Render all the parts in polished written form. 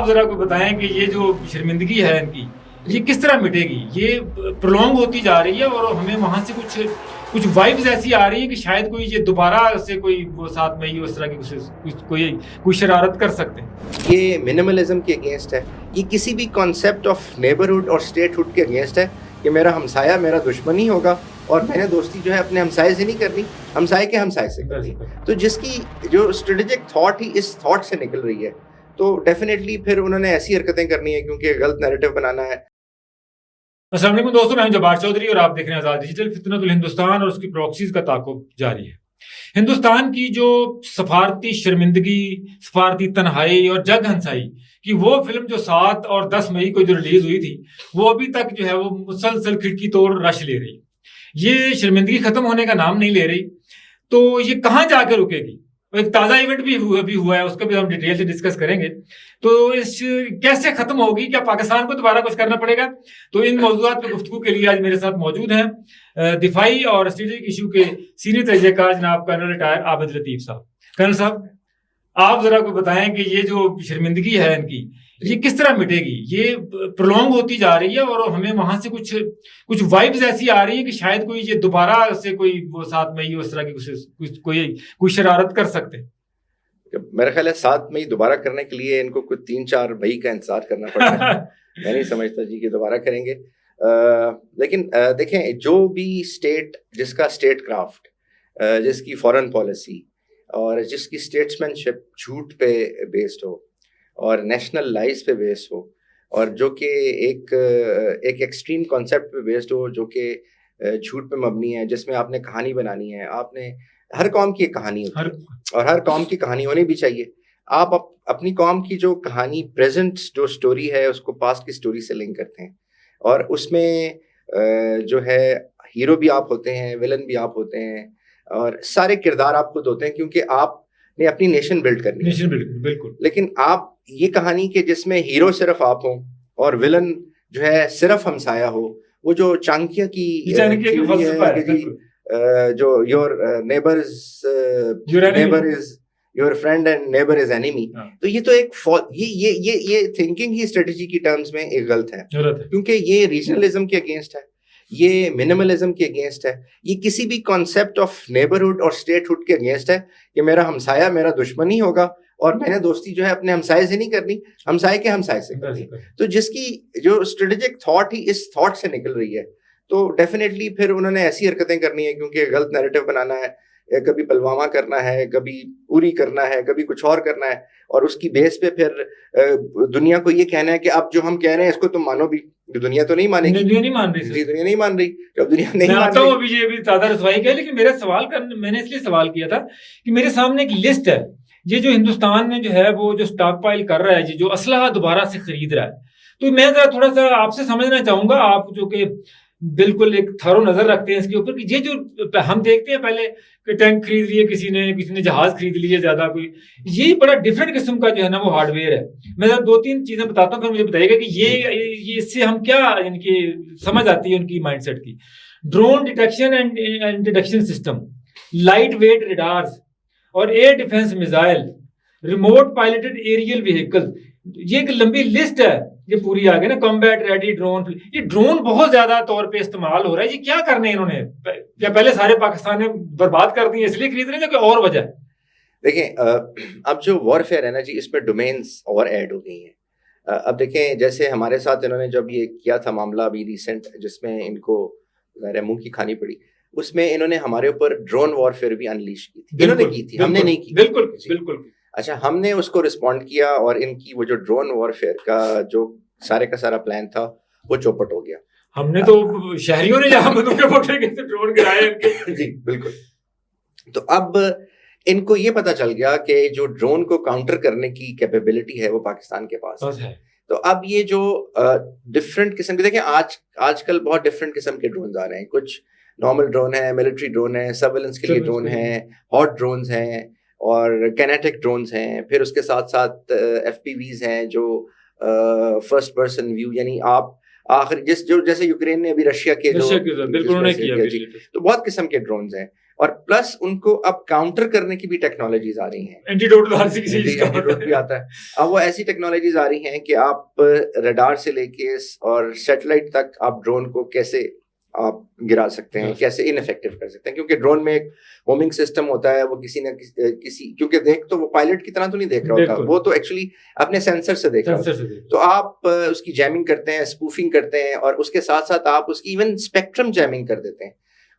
آپ ذرا کو بتائیں کہ یہ جو شرمندگی ہے ان کی یہ کس طرح مٹے گی؟ یہ پرولونگ ہوتی جا رہی ہے اور ہمیں وہاں سے کچھ وائبز ایسی آ رہی ہیں کہ شاید کوئی یہ دوبارہ سے کوئی وہ 7 مئی اس طرح کی کوئی شرارت کر سکتے ہیں. یہ منیملزم کے اگینسٹ ہے, یہ کسی بھی کانسیپٹ آف نیبرہڈ اور اسٹیٹ ہوڈ کے اگینسٹ ہے کہ میرا ہمسایہ میرا دشمن ہی ہوگا اور میں نے دوستی جو ہے اپنے ہمسائے سے نہیں کرنی, ہمسائے کے ہمسائے سے کرنی. تو جس کی جو اسٹریٹجک تھاٹ ہی اس تھاٹ سے نکل رہی ہے تو ڈیفینیٹلی پھر انہوں نے ایسی حرکتیں کرنی ہے کیونکہ غلط نیریٹو بنانا ہے. السلام علیکم دوستوں, میں ہوں جبار چودھری اور آپ دیکھ رہے ہیں آزاد ڈیجیٹل. فتنۃ الہندوستان اور اس کی پراکسیز کا تعاقب جاری ہے. ہندوستان کی جو سفارتی شرمندگی, سفارتی تنہائی اور جگ ہنسائی کی وہ فلم جو 7 اور 10 مئی کو جو ریلیز ہوئی تھی وہ ابھی تک جو ہے وہ مسلسل کھڑکی توڑ رش لے رہی. یہ شرمندگی ختم ہونے کا نام نہیں لے رہی. تو یہ کہاں جا کے رکے گی؟ ایک تازہ ایونٹ بھی ہوا ہے, اس کو بھی ہم ڈیٹیل سے ڈسکس کریں گے. تو اس کیسے ختم ہوگی, کیا پاکستان کو دوبارہ کچھ کرنا پڑے گا؟ تو ان موضوعات پہ گفتگو کے لیے آج میرے ساتھ موجود ہیں دفاعی اور اسٹریٹجک ایشو کے سینئر تجزیہ کار جناب کرنل ریٹائر عابد لطیف صاحب. کرنل صاحب, آپ ذرا کو بتائیں کہ یہ جو شرمندگی ہے ان کی یہ کس طرح مٹے گی؟ یہ پرولونگ ہوتی جا رہی ہے اور ہمیں وہاں سے کچھ وائبز ایسی آ رہی ہیں کہ شاید کوئی یہ دوبارہ سے کوئی وہ 7 مئی اس طرح کی کوئی شرارت کر سکتے ہیں. میرا خیال ہے 7 مئی دوبارہ کرنے کے لیے ان کو کچھ 3-4 مئی کا انتظار کرنا پڑے گا. میں نہیں سمجھتا جی کہ دوبارہ کریں گے. لیکن دیکھیں, جو بھی اسٹیٹ جس کا اسٹیٹ کرافٹ, جس کی فارن پالیسی اور جس کی اسٹیٹسمین شپ جھوٹ پہ بیسڈ ہو اور نیشنل لائز پہ بیسڈ ہو اور جو کہ ایک ایکسٹریم کانسیپٹ پہ بیسڈ ہو جو کہ جھوٹ پہ مبنی ہے, جس میں آپ نے کہانی بنانی ہے. آپ نے ہر قوم کی ایک کہانی ہوتی ہے اور ہر قوم کی کہانی ہونی بھی چاہیے. آپ اپنی قوم کی جو کہانی پریزنٹ جو سٹوری ہے اس کو پاسٹ کی سٹوری سے لنک کرتے ہیں اور اس میں جو ہے ہیرو بھی آپ ہوتے ہیں, ویلن بھی آپ ہوتے ہیں اور سارے کردار آپ خود ہوتے ہیں کیونکہ آپ نے اپنی نیشن بلڈ کرنی ہے. بالکل. لیکن آپ یہ کہانی کہ جس میں ہیرو صرف آپ ہوں اور ویلن جو ہے صرف ہمسایہ ہو, وہ جو چانکیہ کی جو your neighbour is your friend and neighbour is enemy, تو یہ تو ایک یہ تھنکنگ ہی اسٹریٹجی کی ٹرمز میں ایک غلط ہے کیونکہ یہ ریجنلزم کے اگینسٹ ہے, یہ منیملزم کے اگینسٹ ہے, یہ کسی بھی کانسیپٹ آف نیبرہڈ اور اسٹیٹ ہوڈ کے اگینسٹ ہے کہ میرا ہمسایہ میرا دشمن ہی ہوگا اور میں نے دوستی جو ہے اپنے ہمسائے سے نہیں کرنی, ہمسائے کے ہمسائے سے کرنی. تو جس کی جو اسٹریٹجک تھاٹ ہی اس تھاٹ سے نکل رہی ہے تو ڈیفینیٹلی پھر انہوں نے ایسی حرکتیں کرنی ہے کیونکہ غلط نیریٹو بنانا ہے, کبھی پلوامہ کرنا ہے, کبھی اری کرنا ہے, کبھی کچھ اور کرنا ہے اور اس کی بیس پہ پھر دنیا کو یہ کہنا ہے کہ اب جو ہم کہہ رہے ہیں اس کو تم مانو بھی. دنیا تو نہیں مانے گی, دنیا نہیں مان رہی. جب دنیا نہیں مان رہی, یہ بھی تازہ رسوائی کیا. لیکن میرا سوال میں نے اس لیے سوال کیا تھا کہ میرے سامنے ایک لسٹ ہے, یہ جو ہندوستان میں جو ہے وہ جو اسٹاک پائل کر رہا ہے, جو اسلحہ دوبارہ سے خرید رہا ہے, تو میں ذرا تھوڑا سا آپ سے سمجھنا چاہوں گا, آپ جو کہ بالکل ایک تھرو نظر رکھتے ہیں اس کے اوپر, کہ یہ جو ہم دیکھتے ہیں پہلے کہ ٹینک خرید لیے کسی نے جہاز خرید لیے زیادہ, کوئی یہ بڑا ڈفرینٹ قسم کا جو ہے نا وہ ہارڈ ویئر ہے. میں ذرا 2-3 چیزیں بتاتا ہوں, پھر مجھے بتائیے گا کہ یہ اس سے ہم کیا ان کی سمجھ آتی ہے ان کی مائنڈ سیٹ کی. Drone detection and interdiction system, lightweight radars اور air defence missile, remote piloted aerial vehicle, یہ ایک لمبی لسٹ ہے یہ پوری آگے نا. کمبیٹ ریڈی ڈرون, یہ ڈرون بہت زیادہ طور پہ استعمال ہو رہا ہے. یہ کیا کرنے انہوں نے, کیا پہلے سارے پاکستان نے برباد کر دیے اس لیے خرید رہے ہیں, کوئی اور وجہ ہے؟ دیکھیں اب جو وار فیئر ہے نا جی, اس میں ڈومینز اور ایڈ ہو گئی ہیں. اب دیکھیں جیسے ہمارے ساتھ انہوں نے جب یہ کیا تھا معاملہ ابھی ریسنٹ, جس میں ان کو ظاہر منہ کی کھانی پڑی, اس میں انہوں نے ہمارے اوپر ڈرون وار فیئر بھی انلیش کی تھی. انہوں نے کی تھی, ہم نے نہیں کی. بالکل. اچھا, ہم نے اس کو رسپونڈ کیا اور ان کی وہ جو ڈرون وار فیئر کا جو سارے کا سارا پلان تھا وہ چوپٹ ہو گیا. ہم نے تو شہریوں نے جہاں بندوں کے پکڑے گئے تھے ڈرون گرائے. جی بالکل. تو اب ان کو یہ پتا چل گیا کہ جو ڈرون کو کاؤنٹر کرنے کی کیپیبلٹی ہے وہ پاکستان کے پاس ہے. تو اب یہ جو ڈفرینٹ قسم کے, دیکھیں آج کل بہت ڈفرینٹ قسم کے ڈرونز آ رہے ہیں. کچھ نارمل ڈرون ہیں, ملٹری ڈرون ہیں, سرویلنس کے لیے ڈرون ہیں, ہاٹ ڈرونز ہیں اور کینیٹک ڈرونز ہیں. پھر اس کے ساتھ ساتھ ایف پی ویز ہیں جو فرسٹ پرسن ویو, یعنی آپ آخر جیسے یوکرین نے ابھی رشیا کے تو بہت قسم کے ڈرونز ہیں. اور پلس ان کو اب کاؤنٹر کرنے کی بھی ٹیکنالوجیز آ رہی ہیں. اینٹیڈوٹ تو ہر کسی چیز کا اینٹیڈوٹ بھی آتا ہے. اب وہ ایسی ٹیکنالوجیز آ رہی ہیں کہ آپ ریڈار سے لے کے اور سیٹلائٹ تک آپ ڈرون کو کیسے آپ گرا سکتے ہیں, کیسے ان افیکٹو کر سکتے ہیں, کیونکہ ڈرون میں ایک ہومنگ سسٹم ہوتا ہے, وہ کسی نہ کسی کیونکہ دیکھ تو وہ پائلٹ کی طرح تو نہیں دیکھ رہا ہوتا, وہ تو ایکچولی اپنے سینسر سے دیکھ رہا ہوتا ہے. تو آپ اس کی جیمنگ کرتے ہیں, اسپوفنگ کرتے ہیں, اور اس کے ساتھ ساتھ آپ اس کی ایون اسپیکٹرم جیمنگ کر دیتے ہیں.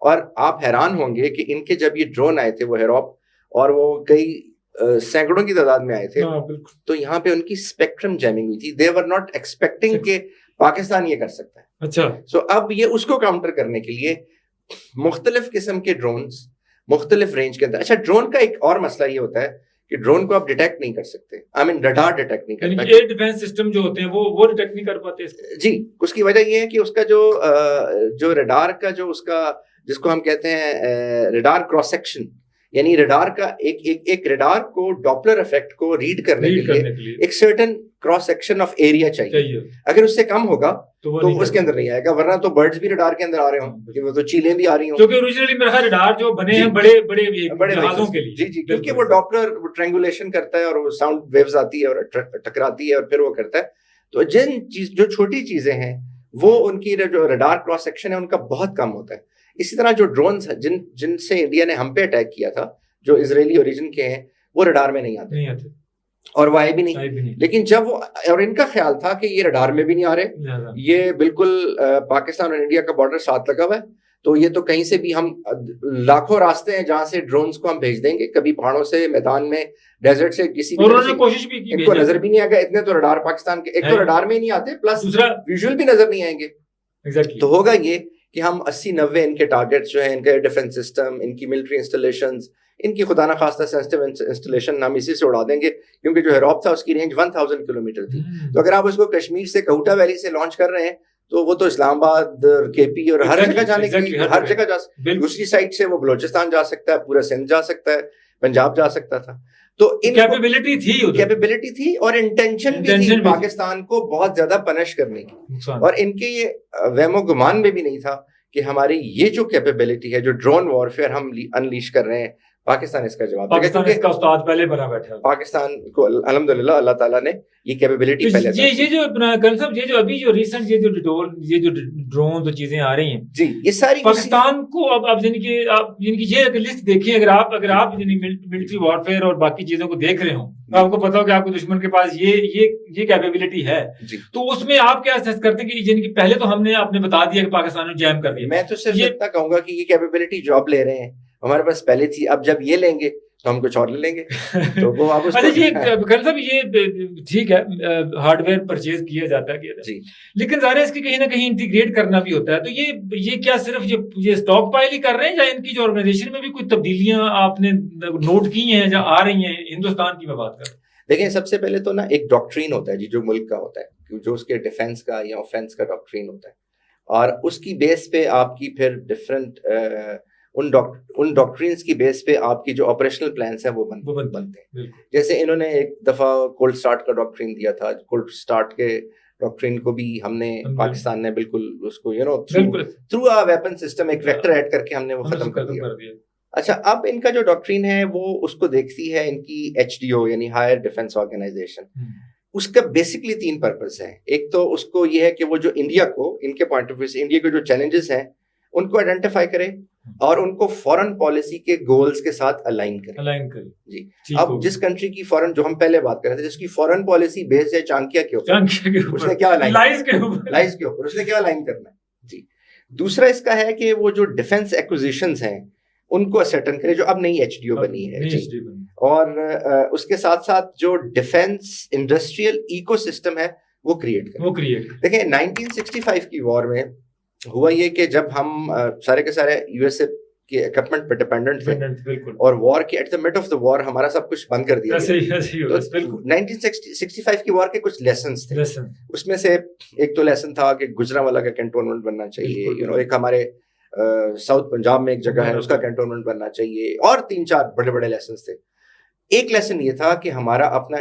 اور آپ حیران ہوں گے کہ ان کے جب یہ ڈرون آئے تھے وہ ہیروپ, اور وہ کئی سینکڑوں کی تعداد میں آئے تھے, تو یہاں پہ ان کی اسپیکٹرم جیمنگ ہوئی تھی. دے ور ناٹ ایکسپیکٹنگ کہ پاکستان یہ کر سکتا ہے. اچھا, سو اب یہ اس کو کاؤنٹر کرنے کے لیے مختلف قسم کے ڈرونز مختلف رینج کے اندر. اچھا, ڈرون کا ایک اور مسئلہ یہ ہوتا ہے کہ ڈرون کو آپ ڈیٹیکٹ نہیں کر سکتے. آئی مین ریڈار ڈیٹیکٹ نہیں کرتا. ایئر ڈیفنس سسٹم جو ہوتے ہیں وہ ڈیٹیکٹ نہیں کر پاتے. جی, اس کی وجہ یہ ہے کہ اس کا جو ریڈار کا جو اس کا جس کو ہم کہتے ہیں ریڈار کراس سیکشن, یعنی ریڈار کا ایک ریڈار کو ڈاپلر افیکٹ کو ریڈ کرنے کے لیے ایک certain cross section of area چاہیے. اگر اس سے کم ہوگا تو اس کے اندر نہیں آئے گا, ورنہ تو برڈز بھی ریڈار کے اندر آ رہے ہوں, وہ تو چیلیں بھی آ رہی ہوں, کیونکہ اوریجنلی میرا ریڈار جو بنے ہیں بڑے جہازوں کے لیے. جی, کیونکہ وہ ڈاپلر ٹرینگولیشن کرتا ہے اور وہ ساؤنڈ ویوز آتی ہے اور ٹکراتی ہے اور پھر وہ کرتا ہے. تو جو چھوٹی چیزیں ہیں وہ ان کی جو ریڈار کراس سیکشن ہے ان کا بہت کم ہوتا ہے. اسی طرح جو ڈرونز جن سے انڈیا نے ہم پہ اٹیک کیا تھا, جو اسرائیلی اوریجن کے ہیں, وہ ریڈار میں نہیں آتے اور وہ آئے بھی نہیں. لیکن جب وہ, اور ان کا خیال تھا کہ یہ ریڈار میں بھی نہیں آ رہے, یہ بالکل پاکستان اور انڈیا کا بارڈر ساتھ لگا ہوا ہے, تو یہ تو کہیں سے بھی ہم لاکھوں راستے ہیں جہاں سے ڈرونز کو ہم بھیج دیں گے, کبھی پہاڑوں سے, میدان میں, ڈیزرٹ سے, کسی بھی کوشش بھی کی, ان کو نظر بھی نہیں آئے گا. اتنے تو ریڈار پاکستان کے ایک تو ریڈار میں ہی نہیں آتے, پلس دوسرا ویژول بھی نظر نہیں آئیں گے. تو ہوگا یہ کہ ہم 80-90 ان کے ٹارگیٹس جو ہیں, ان کے ڈیفنس سسٹم, ان کی ملٹری انسٹالیشنز, ان کی خدا نخواستہ سینسٹیو انسٹالیشن ہم اسی سے اڑا دیں گے, کیونکہ جو ہیروپ تھا اس کی رینج 1000 کلومیٹر تھی. تو اگر آپ اس کو کشمیر سے کہوٹا ویلی سے لانچ کر رہے ہیں تو وہ تو اسلام آباد, کے پی اور ہر جگہ جانے کے لیے, ہر جگہ جا سکتا ہے. دوسری سائڈ سے وہ بلوچستان جا سکتا ہے, پورا سندھ جا سکتا ہے, پنجاب جا سکتا تھا. تو کیپیبلٹی تھی اور انٹینشن بھی تھی پاکستان کو بہت زیادہ پنش کرنے کی, اور ان کے یہ وہم و گمان میں بھی نہیں تھا کہ ہماری یہ جو کیپیبلٹی ہے, جو ڈرون وارفیئر ہم انلیش کر رہے ہیں, پاکستان اس کا جواب دے گا. اس کا استاد پہلے بنا بیٹھا ہے. پاکستان کو الحمدللہ اللہ تعالیٰ نے یہ کیپیبلٹی پہلے یہ جو کنسپٹ, یہ جو ابھی جو ریسنٹ یہ جو ڈرون جو چیزیں آ رہی ہیں, جی, یہ ساری پاکستان کو اب یعنی کہ یہ اگر لسٹ دیکھیں, اگر آپ ملٹری وارفیئر اور باقی چیزوں کو دیکھ رہے ہوں, آپ کو پتا ہو کہ آپ کو دشمن کے پاس یہ کیپیبلٹی ہے, تو اس میں آپ کیا اسیس کرتے ہیں کہ یعنی کہ پہلے تو آپ نے بتا دیا کہ پاکستان نے جیم کر دیا. میں تو صرف اتنا کہوں گا کہ یہ کیپیبلٹی جو آپ لے رہے ہیں ہمارے پاس پہلے تھی, اب جب یہ لیں گے تو ہم کچھ اور لے لیں گے. تو وہ آپ یہ ٹھیک ہے, ہارڈ ویئر پرچیز کیا جاتا ہے جی, لیکن ظاہر ہے اس کی کہیں نہ کہیں انٹیگریٹ کرنا بھی ہوتا ہے. تو یہ کیا صرف یہ اسٹاک پائل ہی کر رہے ہیں, یا ان کی جو آرگنائزیشن میں بھی کوئی تبدیلیاں آپ نے نوٹ کی ہیں یا آ رہی ہیں؟ ہندوستان کی میں بات کر. دیکھیں, سب سے پہلے تو نا ایک ڈاکٹرین ہوتا ہے جی, جو ملک کا ہوتا ہے, جو اس کے ڈیفینس کا یا اوفینس کا ڈاکٹرین ہوتا ہے, اور اس کی بیس پہ آپ کی پھر ڈفرینٹ ان ڈاکٹرینز کی بیس پہ آپ کی جو آپریشنل پلانس ہیں وہ بنتے ہیں. جیسے انہوں نے ایک دفعہ کولڈ سٹارٹ کا ڈاکٹرین دیا تھا, کولڈ سٹارٹ کے ڈاکٹرین کو بھی ہم نے, پاکستان نے بالکل اس کو تھرو ا ویپن سسٹم ایک ویکٹر ایڈ کر کے ہم نے وہ ختم کر دیا. اچھا, اب ان کا جو ڈاکٹرین ہے وہ اس کو دیکھتی ہے ان کی HDO یعنی ہائر ڈیفنس آرگنائزیشن. اس کا بیسکلی 3 پرپز ہیں. ایک تو اس کو یہ ہے کہ وہ جو انڈیا کو, ان کے پوائنٹ آف ویو سے انڈیا کے جو چیلنجز ہیں ان کو آئیڈینٹیفائی کرے اور ان کو فورن پالیسی کے گولز کے ساتھ الائن کرے. جی, اب جس کنٹری کی فورن, جو ہم پہلے بات کر رہے تھے, جس کی فورن پالیسی بیسڈ ہے چانکیا کے اوپر, اس نے کیا لائز کے اوپر اس نے کیا الائن کرنا ہے. جی, دوسرا اس کا ہے کہ وہ جو ڈیفنس ایکوزیشنز ہیں ان کو اسرٹن کرے, جو اب نئی HDO بنی ہے جی, اور اس کے ساتھ ساتھ جو ڈیفنس انڈسٹریل ایکو سسٹم ہے وہ کریٹ کرے. دیکھیں, 1965 کی وار میں ہوا یہ کہ جب ہم سارے کے سارے USA کے اکوپمنٹ پہ ڈیپینڈنٹ تھے, اور وار کے at the mid of the war ہمارا سب کچھ بند کر دیا گیا. 1965 کی وار کے کچھ لیسنز تھے, اس میں سے ایک تو لیسن تھا کہ گجرانوالہ کا کنٹونمنٹ بننا چاہیے, ایک ہمارے ساؤتھ پنجاب میں ایک جگہ ہے اس کا کنٹونمنٹ بننا چاہیے, اور 3-4 بڑے بڑے لیسنز تھے. ایک لیسن یہ تھا کہ ہمارا اپنا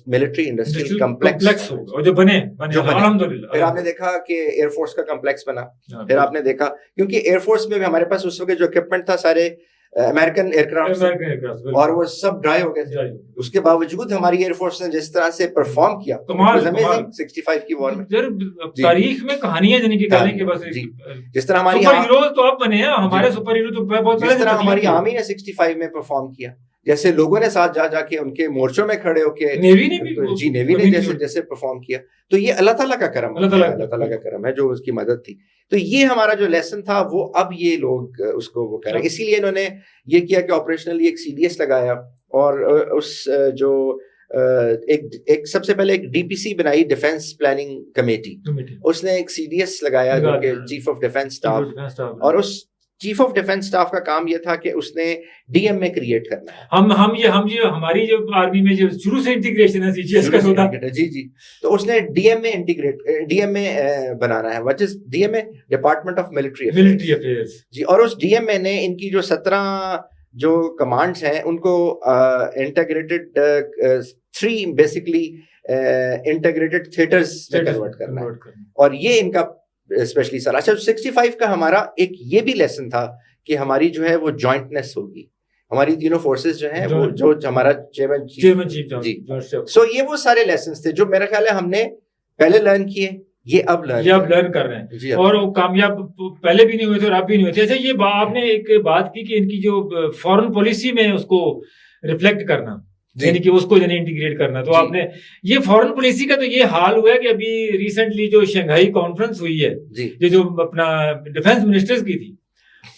ملٹری انڈسٹریل کمپلیکس ہوگا, جو بنے. پھر آپ نے دیکھا کہ ایئر فورس کا کمپلیکس بنا. پھر آپ نے دیکھا, کیونکہ ایئر فورس میں بھی ہمارے پاس اس وقت جو اکوپمنٹ تھا سارے امریکن ایئرکرافٹ اور وہ سب ڈرائی ہو گئے تھے. اس کے باوجود ہماری ایئر فورس نے جس طرح سے پرفارم کیا, 65 کی وار میں تاریخ میں کہانیاں جن کی بس جس طرح ہماری سپر ہیروز تو اب بنے ہیں, ہمارے سپر ہیرو تو بہت جس طرح ہماری آرمی نے 65 میں پرفارم کیا, جیسے لوگوں نے ساتھ جا کے ان کے مورچوں میں کھڑے ہو کے نیوی نے جیسے پرفارم کیا, تو یہ اللہ تعالیٰ کا کرم ہے, اللہ تعالیٰ کا کرم ہے جو اس کی مدد تھی. تو یہ ہمارا جو لیسن تھا وہ اب یہ لوگ اس کو وہ کر رہے ہیں. اسی لیے انہوں نے یہ کیا کہ آپریشنلی ایک CDS لگایا, اور اس جو ایک سب سے پہلے ایک DPC بنائی, ڈیفینس پلاننگ کمیٹی, اس نے ایک CDS لگایا جو کہ چیف آف ڈیفینس اسٹاف, اور اس چیف آف ڈیفینس اسٹاف کا کام یہ تھا کہ اس نے DMA کریٹ کرنا ہے. ہم یہ ہماری جو آرمی میں جو شروع سے انٹیگریشن ہے CGS کا ہوتا ہے, جی تو اس نے DMA بنانا ہے. What is DMA؟ Department of military affairs. جی, اور اس DMA نے ان کی جو 17 جو کمانڈس ہیں ان کو انٹیگریٹڈ 3 بیسکلی انٹیگریٹڈ تھیٹرز میں کنورٹ کرنا ہے, اور یہ ان کا اسپیشلی سر. اچھا 65 کا ہمارا ایک یہ بھی لیسن تھا کہ ہماری جو ہے وہ جوائنٹنس ہوگی, ہماری تینوں فورسز جو ہیں وہ جو ہمارا چیئرمین چیف. جی, سو یہ وہ سارے لیسنس تھے جو میرا خیال ہے ہم نے پہلے لرن کیے, یہ اب لرن کر رہے ہیں, اور وہ کامیاب پہلے بھی نہیں ہوئے تھے اور اب بھی نہیں ہوئے تھے. اچھا یہ آپ نے ایک بات کی کہ ان کی جو فورن پالیسی میں اس کو ریفلیکٹ کرنا, یعنی کہ اس کو انٹیگریٹ کرنا, تو آپ نے یہ فورن پالیسی کا تو یہ حال ہوا ہے کہ ابھی ریسنٹلی جو شنگھائی کانفرنس ہوئی ہے جو اپنا ڈیفینس منسٹرز کی تھی,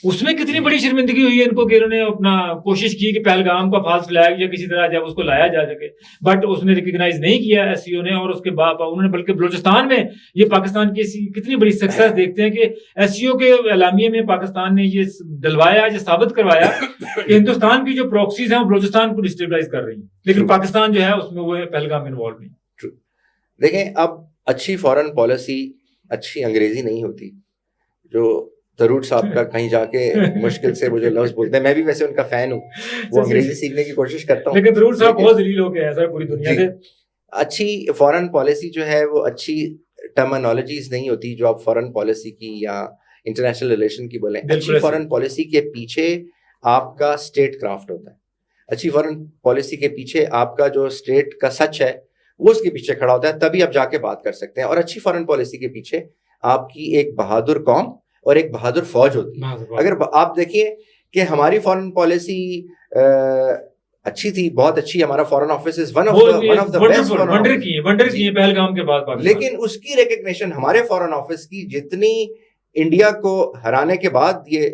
اس میں کتنی بڑی شرمندگی ہوئی ہے ان کو کہ انہوں نے اپنا کوشش کی کہ پہلگام کا فالس فلیگ یا کسی طرح جب اس کو لایا جا سکے, بٹ اس نے ریکگنائز نہیں کیا SCO نے, اور اس کے بعد انہوں نے بلکہ بلوچستان میں یہ پاکستان کی کتنی بڑی سکسیس دیکھتے ہیں کہ SCO کے اعلامیے میں پاکستان نے یہ دلوایا, یہ ثابت کروایا کہ ہندوستان کی جو پروکسیز ہیں وہ بلوچستان کو ڈسٹیبلائز کر رہی ہیں, لیکن پاکستان جو ہے اس میں وہ پہلگام میں انوالو نہیں. دیکھیں اب اچھی فورن پالیسی اچھی انگریزی نہیں ہوتی. جو ضرور صاحب کا کہیں جا کے مشکل سے وہ جو لفظ بولتے ہیں, میں بھی ویسے ان کا فین ہوں, وہ انگریزی سیکھنے کی کوشش کرتا ہوں, لیکن ضرور صاحب بہت ذلیل ہو گیا ہے سر پوری دنیا سے. اچھی فورن پالیسی جو ہے وہ اچھی ٹرمینالوجیز نہیں ہوتی جو آپ فورن پالیسی کی یا انٹرنیشنل ریلیشن کی بولیں. اچھی فورن پالیسی کے پیچھے آپ کا اسٹیٹ کرافٹ ہوتا ہے. اچھی فورن پالیسی کے پیچھے آپ کا جو اسٹیٹ کا سچ ہے وہ اس کے پیچھے کھڑا ہوتا ہے, تبھی آپ جا کے بات کر سکتے ہیں. اور اچھی فورن پالیسی کے پیچھے آپ کی ایک بہادر قوم اور ایک بہادر فوج ہوتی ہے. اگر آپ دیکھیے کہ ہماری فورن پالیسی اچھی تھی, بہت اچھی, ہمارا foreign office is one of the best, wonder کی پہلگام کے بعد, لیکن اس کی ریکگنیشن ہمارے فورن آفس کی جتنی انڈیا کو ہرانے کے بعد یہ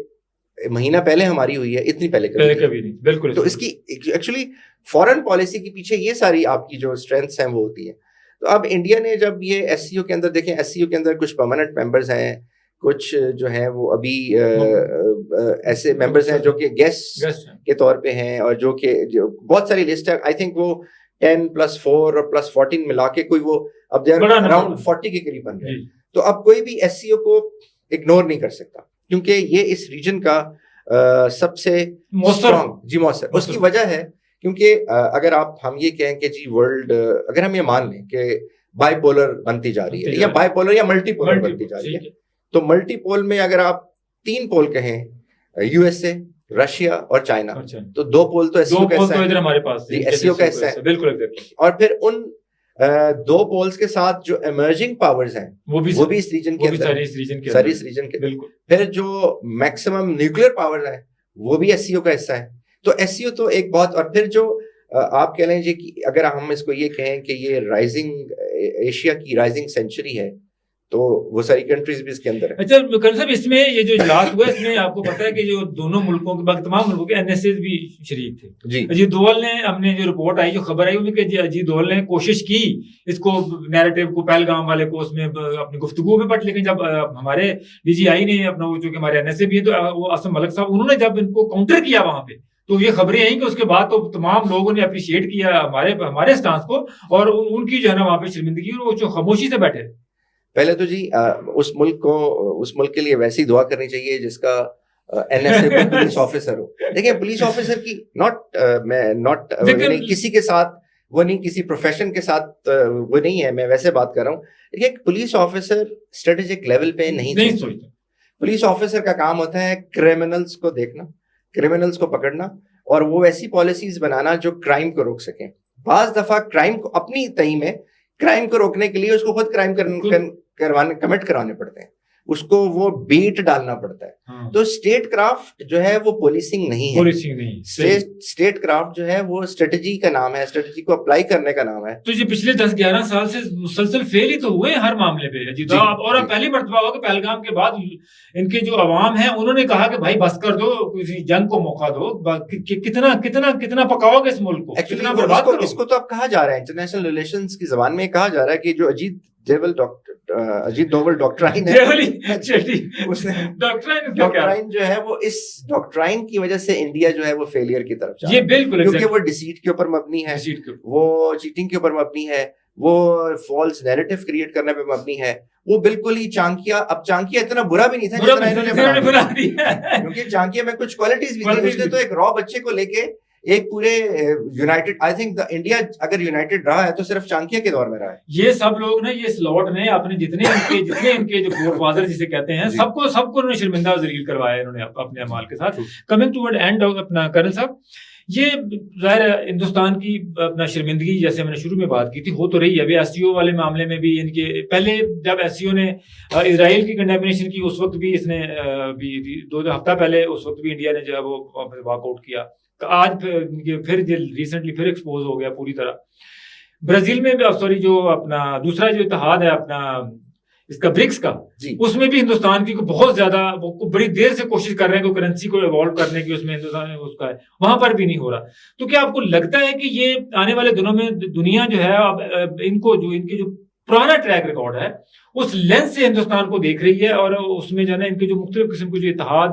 مہینہ پہلے ہماری ہوئی ہے, اتنی پہلے کبھی نہیں. بالکل. تو اس کی ایکچولی فورن پالیسی کے پیچھے یہ ساری آپ کی جو اسٹرینتھس ہیں وہ ہوتی ہیں. تو اب انڈیا نے جب یہ SCO کے اندر دیکھیں, SCO کے اندر کچھ پرماننٹ ممبرز ہیں, کچھ جو ہیں وہ ابھی ایسے ممبرز ہیں جو کہ گیسٹ کے طور پہ ہیں, اور جو کہ بہت ساری لسٹ ہے, آئی تھنک وہ 10+4 اور +14 ملا کے کوئی وہ اب اراؤنڈ 40 کے قریب بن گئے. تو اب کوئی بھی SCO کو اگنور نہیں کر سکتا, کیونکہ یہ اس ریجن کا سب سے مؤثر. اس کی وجہ ہے کیونکہ اگر ہم یہ کہیں کہ جی ورلڈ, اگر ہم یہ مان لیں کہ بائی پولر بنتی جا رہی ہے, یا بائی پولر یا ملٹی پولر بنتی جا رہی ہے, تو ملٹی پول میں اگر آپ 3 پول کہیں, USA, رشیا اور چائنا, تو 2 پول تو SCO کا حصہ ہے, ہمارے پاس SCO کا حصہ ہے. بالکل. اور پھر ان 2 پولز کے ساتھ جو ایمرجنگ پاورز ہیں وہ بھی اس ریجن کے اندر, ساری اس ریجن کے. پھر جو میکسیمم نیوکلیئر پاور ہیں وہ بھی SCO کا حصہ ہے. تو SCO تو ایک بہت, اور پھر جو آپ کہہ لیں جی کہ اگر ہم اس کو یہ کہیں کہ یہ رائزنگ ایشیا کی رائزنگ سینچری ہے, تو وہ ساری کنٹریز بھی اس کے اندر ہیں. اچھا کرن صاحب, اس میں یہ جو اجلاس ہوا اس میں آپ کو پتا ہے کہ جو دونوں ملکوں کے باقی تمام ملکوں کے NSAs بھی شریک تھے. جی, اجیت دوول نے, ہم نے جو رپورٹ آئی, جو خبر آئی ان میں کہ اجیت دوول نے کوشش کی اس کو نیریٹو کو, پہلگام والے کو اس میں اپنی گفتگو میں, بٹ لیکن جب ہمارے DGI نے اپنا وہ جو کہ ہمارے NSA بھی ہے, تو وہ اسم ملک صاحب, انہوں نے جب ان کو کاؤنٹر کیا وہاں پہ, تو یہ خبریں آئیں کہ اس کے بعد تو تمام لوگوں نے اپریشیٹ کیا ہمارے سٹانس کو, اور ان کی جو ہے نا وہاں پہ شرمندگی, اور وہ جو خاموشی سے بیٹھے. پہلے تو جی اس ملک کے لیے ویسی دعا کرنی چاہیے جس کا NSA کو پولیس آفیسر ہو. دیکھیں پولیس آفیسر کی ناٹ کسی کے ساتھ وہ نہیں, کسی پروفیشن کے ساتھ وہ نہیں ہے, میں ویسے بات کر رہا ہوں. دیکھیں ایک پولیس آفیسر اسٹریٹجک لیول پہ نہیں سوچتا. پولیس آفیسر کا کام ہوتا ہے کرمنلز کو دیکھنا, کرمنلز کو پکڑنا اور وہ ایسی پالیسیز بنانا جو کرائم کو روک سکیں. بعض دفعہ کرائم کو اپنی تئی میں کرائم کو روکنے کے لیے اس کو خود کرائم کمٹ کرانے پڑتے ہیں, اس کو وہ بیٹ ڈالنا پڑتا ہے. تو اسٹیٹ کرافٹ جو ہے وہ پولیسنگ نہیں ہے, اسٹیٹ کرافٹ جو ہے وہ اسٹریٹجی کا نام ہے, اسٹریٹجی کو اپلائی کرنے کا نام ہے. تو یہ پچھلے 10-11 سال سے مسلسل فیل ہی تو ہوئے ہر معاملے پہ جی. اور اب پہلی مرتبہ ہوا کہ پہلگام کے بعد ان کے جو عوام ہیں انہوں نے کہا کہ بھائی بس کر دو, کسی جنگ کو موقع دو, کتنا کتنا کتنا پکاؤ گے اس ملک کو, کتنا برباد کرو. اس کو تو اب کہا جا رہا ہے انٹرنیشنل ریلیشنز کی زبان میں کہا جا رہا ہے کہ جو اجیت دوول ڈاکٹرائن جو ہے وہ اس ڈاکٹرائن کی وجہ سے انڈیا جو ہے وہ فیلئر کی طرف جا رہا ہے. بالکل, کیونکہ وہ ڈیسیٹ کے اوپر مبنی ہے, وہ چیٹنگ کے اوپر مبنی ہے, وہ فالس نیریٹو کریٹ کرنے پہ مبنی ہے. وہ بالکل ہی چانکیا, اب چانکیا اتنا برا بھی نہیں تھا جتنا انہوں نے بنا دیا, کیونکہ چانکیا میں کچھ کوالٹیز بھی تھی. اس نے تو ایک را بچے کو لے کے ایک پورے یونائٹڈ, آئی تھنک انڈیا اگر یونائٹڈ رہا ہے تو صرف چانکیا کے دور میں رہا ہے. یہ سب لوگ نے, یہ سلاٹ نے اپنے جتنے ان کے جو فور فادر جسے کہتے ہیں سب کو انہوں نے شرمندہ و ذلیل کروایا انہوں نے اپنے اعمال کے ساتھ. کمنگ ٹو اینڈ اپنا کرنل صاحب, یہ ظاہر ہندوستان کی اپنا شرمندگی جیسے میں نے شروع میں بات کی تھی ہو تو رہی ہے. ابھی ایس سی او والے معاملے میں بھی ان کے پہلے جب ایس سی او نے اسرائیل کی کنڈیمنیشن کی اس وقت بھی اس نے 2 ہفتہ پہلے اس وقت بھی انڈیا نے جو ہے وہ واک آؤٹ کیا. آج پھر ریسنٹلی پھر ایکسپوز ہو گیا پوری طرح. برازیل میں بھی سوری جو اپنا دوسرا جو اتحاد ہے اپنا اس کا برکس کا, اس میں بھی ہندوستان کی بہت زیادہ بڑی دیر سے کوشش کر رہے ہیں کہ کرنسی کو ایوالو کرنے کی, اس میں ہندوستان اس کا ہے, وہاں پر بھی نہیں ہو رہا. تو کیا آپ کو لگتا ہے کہ یہ آنے والے دنوں میں دنیا جو ہے ان کو جو ان کے جو پرانا ٹریک ریکارڈ ہے اس لینس سے ہندوستان کو دیکھ رہی ہے, اور اس میں جو ہے نا ان کے جو مختلف قسم کے جو اتحاد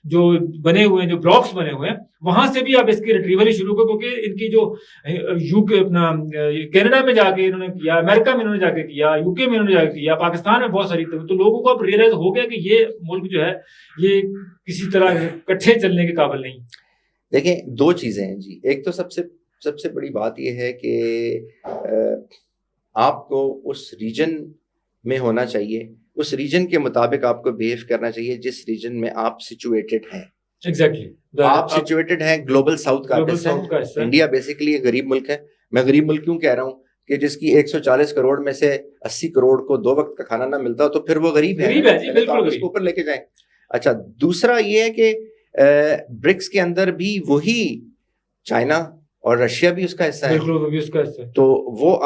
جو بنے ہوئے ہیں, جو بلاکس بنے ہوئے ہیں, وہاں سے بھی اب اس کی ریٹریول ہی شروع کرو, کیونکہ ان کی جو یو کے اپنا کینیڈا میں جا کے انہوں نے کیا, امریکہ میں انہوں نے جا کے کیا, یو کے میں انہوں نے جا کے کیا, پاکستان میں بہت ساری, تو لوگوں کو اب ریئلائز ہو گیا کہ یہ ملک جو ہے یہ کسی طرح اکٹھے چلنے کے قابل نہیں. دیکھیں 2 چیزیں ہیں جی. ایک تو سب سے بڑی بات یہ ہے کہ آپ کو اس ریجن میں ہونا چاہیے, اس ریجن کے مطابق آپ کو بیہیو کرنا چاہیے جس ریجن میں آپ سچویٹڈ ہیں. ایگزیکٹلی آپ سچویٹڈ ہیں گلوبل ساؤتھ کا حصہ. انڈیا بیسیکلی ایک غریب ملک ہے. میں غریب ملک کیوں کہہ رہا ہوں کہ جس کی 140 کروڑ میں سے 80 کروڑ کو 2 وقت کا کھانا نہ ملتا تو پھر وہ غریب ہے, اس کو اوپر لے کے جائیں. اچھا, دوسرا یہ ہے کہ برکس کے اندر بھی وہی چائنا اور رشیا بھی اس کا حصہ ہے. تو وہ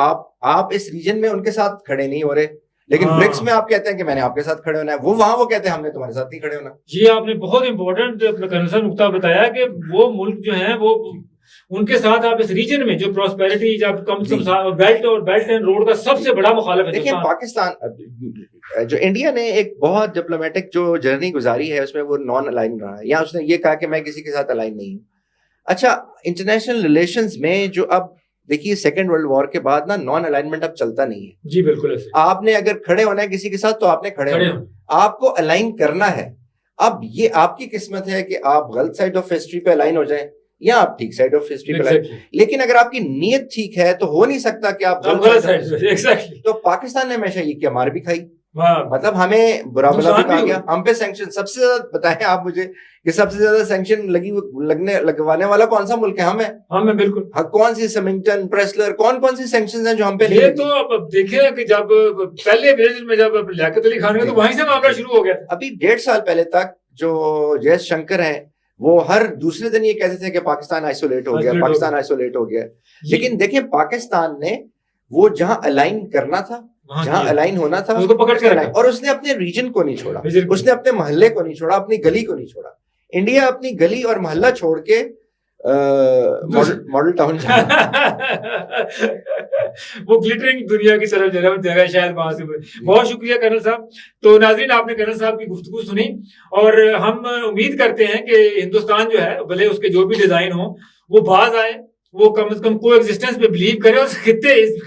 آپ اس ریجن میں ان کے ساتھ کھڑے نہیں ہو رہے, لیکن برکس میں آپ کہتے ہیں کہ میں نے آپ کے ساتھ کھڑے ہونا ہے, وہ وہاں وہ کہتے ہیں ہم نے تمہارے ساتھ نہیں کھڑے ہونا. یہ آپ نے بہت امپورٹنٹ نقطہ بتایا کہ وہ ملک جو ہیں وہ ان کے ساتھ آپ اس ریجن میں جو پراسپیرٹی جب کم سے کم بیلٹ اینڈ روڈ کا سب سے بڑا مخالف ہے. دیکھیں پاکستان جو انڈیا نے ایک بہت ڈپلومیٹک جو جرنی گزاری ہے اس میں وہ نان الائن رہا ہے, یا اس نے یہ کہا کہ میں کسی کے ساتھ الائن نہیں ہوں. اچھا, انٹرنیشنل ریلیشنز میں جو اب دیکھیے سیکنڈ ورلڈ وار کے بعد نا نان الائنمنٹ اب چلتا نہیں ہے. جی بالکل. آپ نے اگر کھڑے ہونا ہے کسی کے ساتھ تو آپ نے کھڑے ہونا, آپ کو الائن کرنا ہے. اب یہ آپ کی قسمت ہے کہ آپ غلط سائڈ آف ہسٹری پہ الائن ہو جائیں یا آپ ٹھیک سائڈ آف ہسٹری پہ الائن. لیکن اگر آپ کی نیت ٹھیک ہے تو ہو نہیں سکتا کہ آپ غلط سائڈ. تو پاکستان نے ہمیشہ یہ کیا مار بھی کھائی, مطلب ہمیں برا بلا بھی کہا گیا. ہم پہ سینکشن سب سے زیادہ بتائیں آپ مجھے کہ سب سے زیادہ سینکشن لگوانے والا کون سا ملک ہے؟ ہم ہیں بالکل. کون سی سمنگٹن پریسلر کون سی سینکشنز ہیں جو ہم پہ یہ تو اب دیکھیں کہ جب پہلے میں جب لیاقت علی خان کا تو وہیں سے معاملہ شروع ہو گیا. ابھی 1.5 سال پہلے تک جو جے شنکر ہیں وہ ہر دوسرے دن یہ کہتے تھے کہ پاکستان آئسولیٹ ہو گیا. لیکن دیکھیں پاکستان نے وہ جہاں الائن کرنا تھا, جہاں الائن ہونا تھا اس کو پکڑ کے رکھا, اور اس نے اپنے ریجن کو نہیں چھوڑا, اس نے اپنے محلے کو نہیں چھوڑا, اپنی گلی کو نہیں چھوڑا. انڈیا اپنی گلی اور محلہ چھوڑ کے ماڈل ٹاؤن وہ گلٹرنگ دنیا کی طرف جگہ شاید وہاں سے. بہت شکریہ کرنل صاحب. تو ناظرین آپ نے کرنل صاحب کی گفتگو سنی, اور ہم امید کرتے ہیں کہ ہندوستان جو ہے بھلے اس کے جو بھی ڈیزائن ہوں وہ باز آئے, وہ کم از کم کو ایگزسٹنس پہ بلیو کرے, اور اس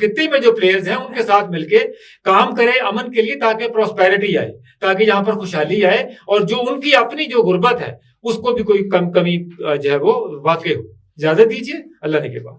خطے میں جو پلیئرز ہیں ان کے ساتھ مل کے کام کرے امن کے لیے, تاکہ پراسپیرٹی آئے, تاکہ یہاں پر خوشحالی آئے, اور جو ان کی اپنی جو غربت ہے اس کو بھی کوئی کمی جو ہے وہ واقع ہو. اجازت دیجیے, اللہ نے کے بعد.